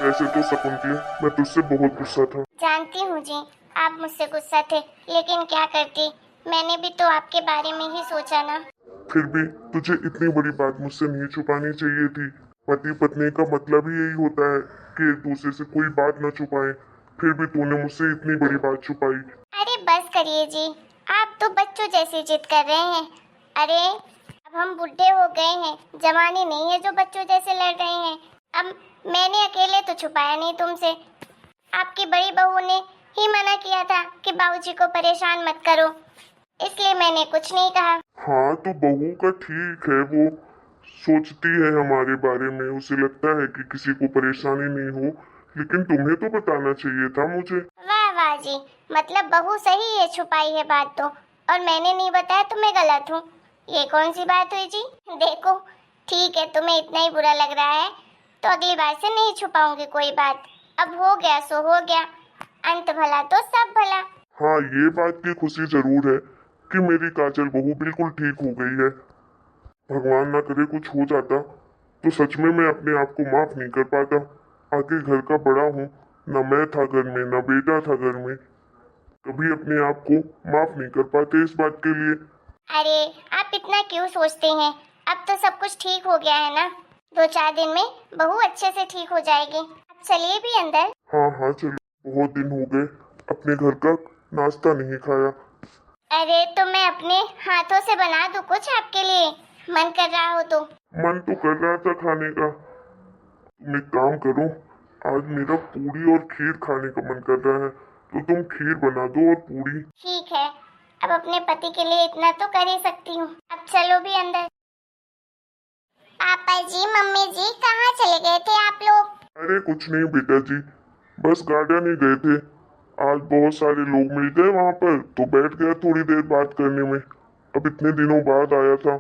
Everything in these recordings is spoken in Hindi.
वैसे तो शकुंतली, मैं तुझसे बहुत गुस्सा था। जानती हूँ जी, आप मुझसे गुस्सा थे, लेकिन क्या करती, मैंने भी तो आपके बारे में ही सोचा ना। फिर भी तुझे इतनी बड़ी बात मुझसे नहीं छुपानी चाहिए थी। पति पत्नी का मतलब ही यही होता है कि एक दूसरे से कोई बात न छुपाए। फिर भी तूने मुझसे इतनी बड़ी बात छुपाई। अरे बस करिए जी, आप तो बच्चों जैसी जिद कर रहे हैं। अरे अब हम बुढ़े हो गए हैं, जवानी नहीं है जो बच्चों जैसे लड़ रहे हैं। अब मैंने अकेले तो छुपाया नहीं तुमसे, आपकी बड़ी बहू ने ही मना किया था कि बाबूजी को परेशान मत करो, इसलिए मैंने कुछ नहीं कहा। हाँ तो बहू का ठीक है, वो सोचती है हमारे बारे में, उसे लगता है कि किसी को परेशानी नहीं हो, लेकिन तुम्हें तो बताना चाहिए था मुझे। वाह वाह जी, मतलब बहू सही है, छुपाई है बात तो, और मैंने नहीं बताया तो मैं गलत हूँ। ये कौन सी बात हुई जी? देखो ठीक है, तुम्हें इतना ही बुरा लग रहा है तो अगली बार से नहीं छुपाऊंगी कोई बात। अब हो गया सो हो गया, अंत भला तो सब भला। हाँ, ये बात की खुशी जरूर है कि मेरी काजल बहू बिल्कुल ठीक हो गई है। भगवान ना करे कुछ हो जाता तो सच में मैं अपने आप को माफ नहीं कर पाता। आगे घर का बड़ा हूँ, न मैं था घर में न बेटा था घर में, कभी अपने आप को माफ नहीं कर पाते इस बात के लिए। अरे आप इतना क्यों सोचते हैं, अब तो सब कुछ ठीक हो गया है ना। 2-4 दिन में बहू अच्छे से ठीक हो जाएगी। अब चलिए भी अंदर। हाँ हाँ चलो, बहुत दिन हो गए अपने घर का नाश्ता नहीं खाया। अरे तो मैं अपने हाथों से बना दूं कुछ आपके लिए, मन कर रहा हो तो। मन तो कर रहा था खाने का। तुम एक काम करो, आज मेरा पूरी और खीर खाने का मन कर रहा है, तो तुम खीर बना दो और पूरी। ठीक है, अब अपने पति के लिए इतना तो कर ही सकती हूँ। अब चलो भी अंदर। पापा जी मम्मी जी कहाँ चले गए थे आप लोग? अरे कुछ नहीं बेटा जी, बस गार्डन ही गए थे। आज बहुत सारे लोग मिल गए वहां पर, तो बैठ गया थोड़ी देर बात करने में। अब इतने दिनों बाद आया था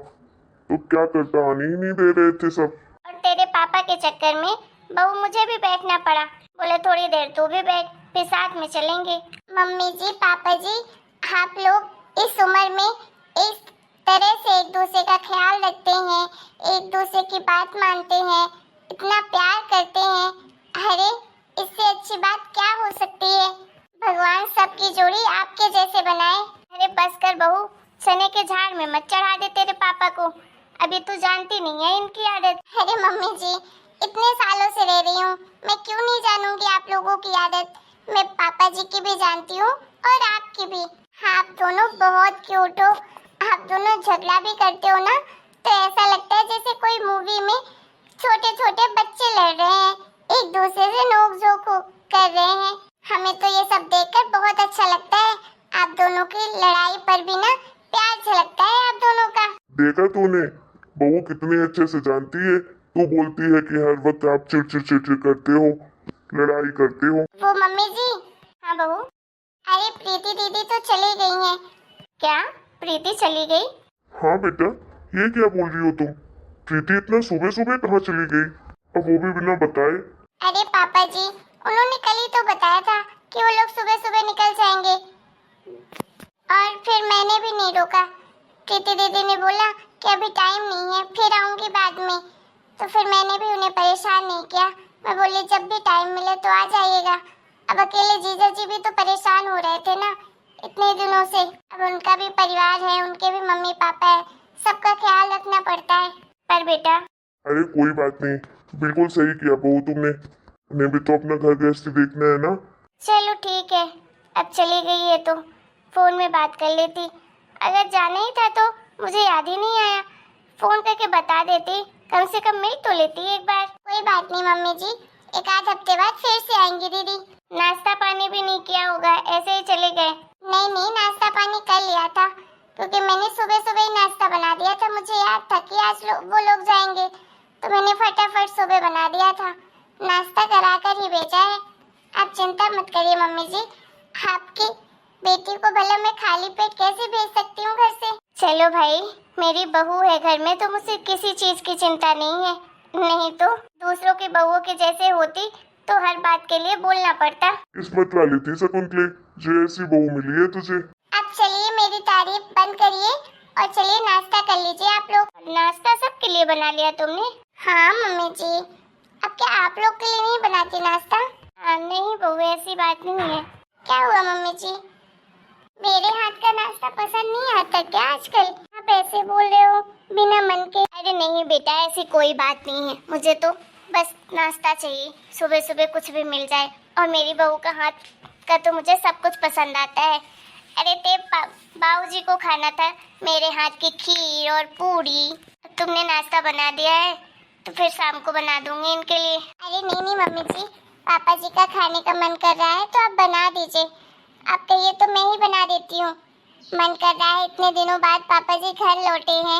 तो क्या करता, आने ही नहीं दे रहे थे सब। और तेरे पापा के चक्कर में बहू मुझे भी बैठना पड़ा, बोले थोड़ी देर तू भी बैठ, फिर साथ में चलेंगे। मम्मी जी पापा जी, आप लोग इस उम्र में इस तरह से एक दूसरे का ख्याल रखते हैं, एक दूसरे की बात मानते हैं, इतना प्यार करते हैं। अरे इससे अच्छी बात क्या हो सकती है? भगवान सबकी जोड़ी आपके जैसे बनाए। अरे बस कर बहू, चने के झाड़ में मत चढ़ा दे तेरे पापा को, अभी तू जानती नहीं है इनकी आदत। अरे मम्मी जी, इतने सालों से रह रही हूँ, मैं क्यों नहीं जानूंगी आप लोगों की आदत। मैं पापा जी की भी जानती हूँ और आपकी भी। आप दोनों बहुत क्यूट हो, आप दोनों झगड़ा भी करते हो ना, तो ऐसा लगता है जैसे कोई मूवी में छोटे छोटे बच्चे लड़ रहे हैं, एक दूसरे से नोक झोंक कर रहे हैं। हमें तो ये सब देखकर बहुत अच्छा लगता है। आप दोनों की लड़ाई पर भी ना प्यार झलकता है आप दोनों का। देखा तूने, बहू कितने अच्छे से जानती है। तू बोलती है कि हर वक्त आप चिड़चिड़ चिड़चिड़ करते हो, लड़ाई करते हो। वो मम्मी जी। हाँ बहू। अरे प्रीति दीदी तो चली गई हैं। क्या प्रीति चली गई? हाँ बेटा, ये क्या बोल रही हो तुम? प्रीति इतना सुबह सुबह कहाँ चली गई, अब वो भी बिना बताए? अरे पापा जी, उन्होंने कल ही तो बताया था कि वो लोग सुबह सुबह निकल जाएंगे, और फिर मैंने भी नहीं रोका। प्रीति दीदी ने बोला कि अभी टाइम नहीं है, फिर आऊंगी बाद में, तो फिर मैंने भी उन्हें परेशान नहीं किया। मैं बोली जब भी टाइम मिले तो आ जाइएगा। अब अकेले जीजा जी भी तो परेशान हो रहे थे ना इतने दिनों से। अब उनका भी परिवार है, उनके भी मम्मी पापा है, सबका ख्याल रखना पड़ता है। पर बेटा। अरे कोई बात नहीं, बिल्कुल सही किया बहू तुमने, उन्हें भी तो अपना घर गृहस्थी देखना है ना। चलो ठीक है, अब चली गई है तो फोन में बात कर लेती। अगर जाना ही था तो मुझे याद ही नहीं आया, फोन करके बता देती, कम से कम मिल तो लेती एक बार। कोई बात नहीं मम्मी जी, एक आध हफ्ते बाद फिर से आएंगी दीदी। नाश्ता पानी भी नहीं किया होगा, ऐसे ही चले गए? नहीं नहीं, नाश्ता पानी कर लिया था, क्योंकि मैंने सुबह सुबह ही नाश्ता बना दिया था। मुझे याद था कि आज वो लोग जाएंगे, तो मैंने फटाफट सुबह बना दिया था, नाश्ता करा कर ही भेजा है। आप चिंता मत करिए मम्मी जी, आपकी बेटी को भला मैं खाली पेट कैसे भेज सकती हूँ घर से? चलो भाई, मेरी बहू है घर में तो मुझे किसी चीज की चिंता नहीं है, नहीं तो दूसरों की बहुओं के जैसे होती तो हर बात के लिए बोलना पड़ता। किस्मत वाली थी शकुंतली, जो ऐसी बहू मिली है तुझे। अब चलिए मेरी तारीफ बंद करिए और चलिए नाश्ता कर लीजिए आप लोग। नाश्ता सबके लिए बना लिया तुमने? हाँ मम्मी जी। अब क्या आप लोग के लिए नहीं बना बना के नाश्ता? नहीं बहू, ऐसी बात नहीं है। क्या हुआ मम्मी जी, मेरे हाथ का नाश्ता पसंद नहीं आता क्या आजकल? आप ऐसे बोल रहे हो बिना मन के। अरे नहीं बेटा, ऐसी कोई बात नहीं है। मुझे तो बस नाश्ता चाहिए, सुबह सुबह कुछ भी मिल जाए। और मेरी बहू का हाथ का तो मुझे सब कुछ पसंद आता है। अरे बाबूजी को खाना था मेरे हाथ की खीर और पूरी। तुमने नाश्ता बना दिया है तो फिर शाम को बना दूंगी इनके लिए। अरे नहीं नहीं मम्मी जी, पापा जी का खाने का मन कर रहा है तो आप बना दीजिए। आप कहिए तो मैं ही बना देती हूँ। मन कर रहा है, इतने दिनों बाद पापा जी घर लौटे हैं,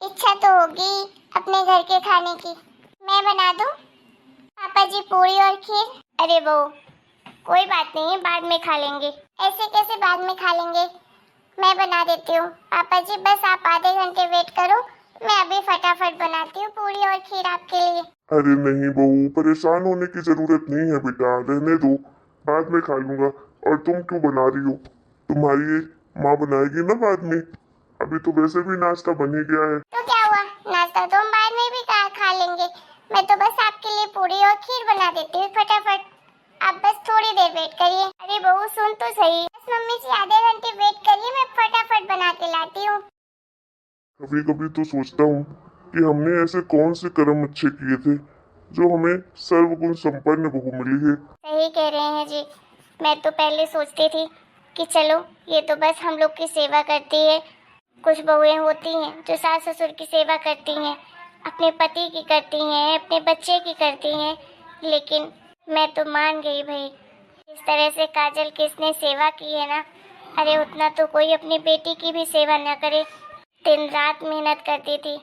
इच्छा तो होगी अपने घर के खाने की। मैं बना दूँ पापा जी पूरी और खीर? अरे बहू कोई बात नहीं है, बाद में खा लेंगे। ऐसे कैसे बाद में खा लेंगे, मैं बना देती हूँ। पापा जी बस आप आधे घंटे वेट करो, मैं अभी फटाफट बनाती हूँ पूरी और खीर आपके लिए। अरे नहीं बहू, परेशान होने की जरूरत नहीं है बेटा, रहने दो, बाद में खा लूंगा। और तुम क्यों बना रही हो? तुम्हारी माँ बनाएगी ना बाद में। अभी तो वैसे भी नाश्ता बन ही गया है। तो क्या हुआ, नाश्ता तो हम बाद में भी खा लेंगे। मैं तो बस आपके लिए पूरी और खीर बना देती हूँ फटाफट, आप बस थोड़ी देर वेट करिए। अरे बहू सुन तो सही। बस मम्मी जी आधे घंटे वेट करिए, मैं फटाफट बना के लाती हूँ। कभी कभी तो सोचता हूँ कि हमने ऐसे कौन से कर्म अच्छे किए थे जो हमें सर्वगुण संपन्न बहू मिली है। सही कह रहे हैं जी। मैं तो पहले सोचती थी कि चलो ये तो बस हम लोग की सेवा करती है। कुछ बहुएं होती हैं जो सास ससुर की सेवा करती हैं, अपने पति की करती हैं, अपने बच्चे की करती हैं। लेकिन मैं तो मान गई भाई, इस तरह से काजल की इसने सेवा की है ना, अरे उतना तो कोई अपनी बेटी की भी सेवा न करे। दिन रात मेहनत करती थी,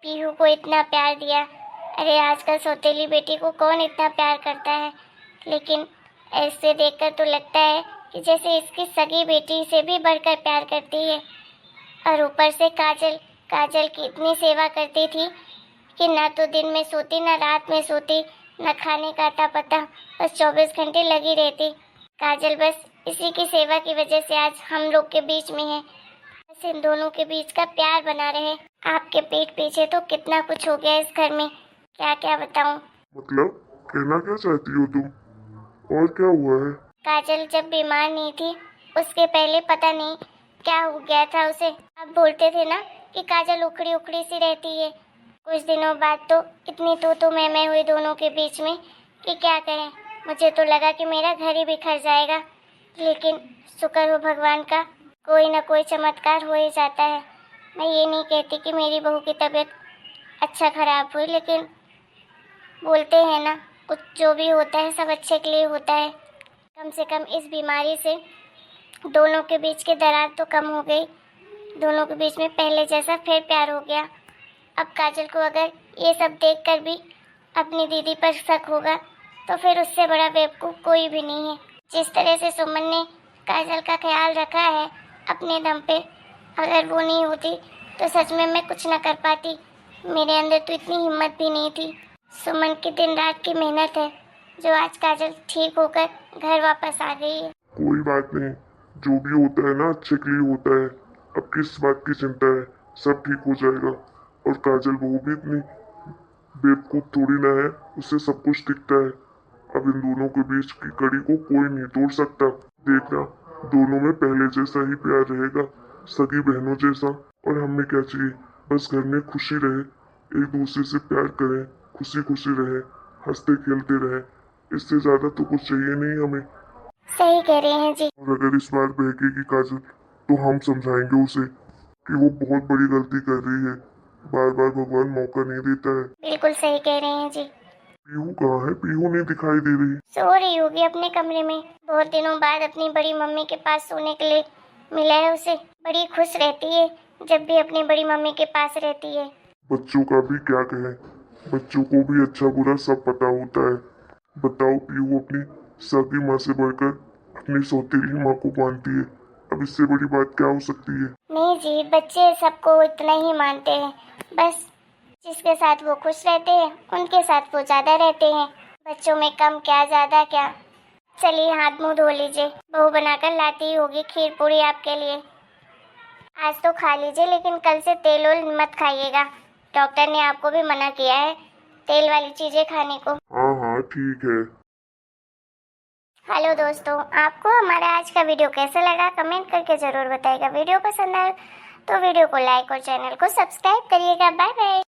पीहू को इतना प्यार दिया। अरे आजकल सौतेली बेटी को कौन इतना प्यार करता है, लेकिन ऐसे देखकर तो लगता है कि जैसे इसकी सगी बेटी से भी बढ़कर प्यार करती है। और ऊपर से काजल की इतनी सेवा करती थी कि ना तो दिन में सोती ना रात में सोती, न खाने का अता पता, बस 24 घंटे लगी रहती। काजल बस इसी की सेवा की वजह से आज हम लोग के बीच में है। बस इन दोनों के बीच का प्यार बना रहे। आपके पीठ पीछे तो कितना कुछ हो गया इस घर में, क्या क्या बताऊं। मतलब कहना क्या चाहती हो तुम, और क्या हुआ है? काजल जब बीमार नहीं थी उसके पहले पता नहीं क्या हो गया था उसे। अब बोलते थे ना कि काजल उखड़ी उखड़ी सी रहती है। कुछ दिनों बाद तो इतनी तू मैं हुई दोनों के बीच में कि क्या कहें। मुझे तो लगा कि मेरा घर ही बिखर जाएगा, लेकिन शुक्र हो भगवान का, कोई ना कोई चमत्कार हो ही जाता है। मैं ये नहीं कहती कि मेरी बहू की तबीयत अच्छा खराब हुई, लेकिन बोलते हैं ना कुछ जो भी होता है सब अच्छे के लिए होता है। कम से कम इस बीमारी से दोनों के बीच की दरार तो कम हो गई, दोनों के बीच में पहले जैसा फिर प्यार हो गया। अब काजल को अगर ये सब देखकर भी अपनी दीदी पर शक होगा तो फिर उससे बड़ा बेवकूफ़ कोई भी नहीं है। जिस तरह से सुमन ने काजल का ख्याल रखा है अपने दम पे, अगर वो नहीं होती तो सच में मैं कुछ ना कर पाती। मेरे अंदर तो इतनी हिम्मत भी नहीं थी। सुमन की दिन रात की मेहनत है जो आज काजल ठीक होकर घर वापस आ गई है। कोई बात नहीं, जो भी होता है ना अच्छे के लिए होता है। अब किस बात की चिंता है, सब ठीक हो जाएगा। और काजल बहू भी इतनी बेवकूफ थोड़ी ना है, उसे सब कुछ दिखता है। अब इन दोनों के बीच की कड़ी को कोई नहीं तोड़ सकता। देखना दोनों में पहले जैसा ही प्यार रहेगा, सगी बहनों जैसा। और हमें क्या चाहिए, बस घर में खुशी रहे, एक दूसरे से प्यार करें, खुशी खुशी रहे, हंसते खेलते रहे। इससे ज्यादा तो कुछ चाहिए नहीं हमें। सही कह रहे हैं जी। और अगर इस बार बहकेगी काजल तो हम समझाएंगे उसे कि वो बहुत बड़ी गलती कर रही है। बार बार भगवान मौका नहीं देता है। बिल्कुल सही कह रहे हैं जी। पीहू कहाँ है? पीहू नहीं दिखाई दे रही। सो रही होगी अपने कमरे में, बहुत दिनों बाद अपनी बड़ी मम्मी के पास सोने के लिए मिला है उसे। बड़ी खुश रहती है जब भी अपनी बड़ी मम्मी के पास रहती है। बच्चों का भी क्या कहें, बच्चों को भी अच्छा बुरा सब पता होता है। बताओ, पीहू अपनी सगी माँ से बढ़कर अपनी सौतेली माँ को मानती है। अब इससे बड़ी बात क्या हो सकती है? नहीं जी, बच्चे सबको इतना ही मानते हैं। बस जिसके साथ वो खुश रहते हैं उनके साथ वो ज्यादा रहते हैं। बच्चों में कम क्या ज्यादा क्या। चलिए हाथ मुंह धो लीजिए, बहू बनाकर लाती ही होगी खीर पूरी आपके लिए। आज तो खा लीजिए, लेकिन कल से तेल वेल मत खाइएगा। डॉक्टर ने आपको भी मना किया है तेल वाली चीजें खाने को। हाँ हाँ ठीक है। हेलो दोस्तों, आपको हमारा आज का वीडियो कैसा लगा कमेंट करके ज़रूर बताइएगा। वीडियो पसंद आए तो वीडियो को लाइक और चैनल को सब्सक्राइब करिएगा। Bye bye.